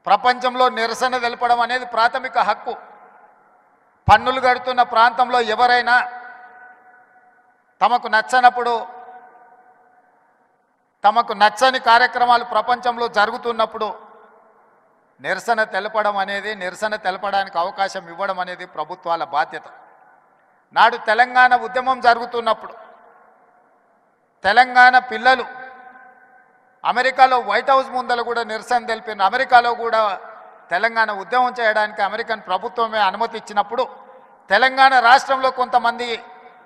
ప్రపంచంలో నిరసన తెలపడం అనేది ప్రాథమిక హక్కు. పన్నులు కడుతున్న ప్రాంతంలో ఎవరైనా తమకు నచ్చనప్పుడు, తమకు నచ్చని కార్యక్రమాలు ప్రపంచంలో జరుగుతున్నప్పుడు నిరసన తెలపడం అనేది, నిరసన తెలపడానికి అవకాశం ఇవ్వడం అనేది ప్రభుత్వాల బాధ్యత. నాడు తెలంగాణ ఉద్యమం జరుగుతున్నప్పుడు తెలంగాణ పిల్లలు అమెరికాలో వైట్ హౌస్ ముందర కూడా నిరసన తెలిపిన, అమెరికాలో కూడా తెలంగాణ ఉద్యమం చేయడానికి అమెరికన్ ప్రభుత్వమే అనుమతి ఇచ్చినప్పుడు తెలంగాణ రాష్ట్రంలో కొంతమంది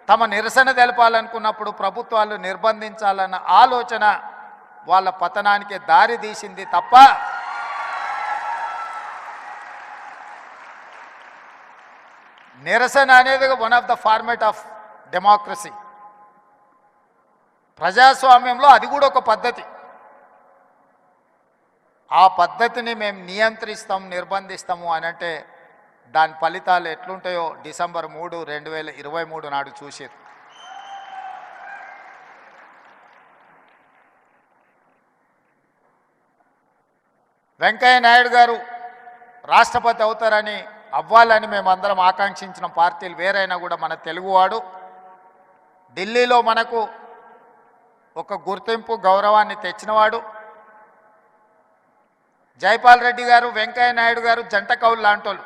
తమ నిరసన తెలపాలనుకున్నప్పుడు ప్రభుత్వాలు నిర్బంధించాలన్న ఆలోచన వాళ్ళ పతనానికి దారి తీసింది తప్ప నిరసన అనేది one of the format of democracy. ప్రజాస్వామ్యంలో అది కూడా ఒక పద్ధతి. ఆ పద్ధతిని మేము నియంత్రిస్తాం, నిర్బంధిస్తాము అని అంటే దాని ఫలితాలు ఎట్లుంటాయో డిసెంబర్ 3, 2023 నాడు చూసారు. వెంకయ్య నాయుడు గారు రాష్ట్రపతి అవుతారని, అవ్వాలని మేమందరం ఆకాంక్షించిన పార్టీలు వేరైనా కూడా మన తెలుగువాడు ఢిల్లీలో మనకు ఒక గుర్తింపు, గౌరవాన్ని తెచ్చినవాడు. జైపాల్ రెడ్డి గారు, వెంకయ్య నాయుడు గారు జంట కౌలు లాంటోళ్ళు.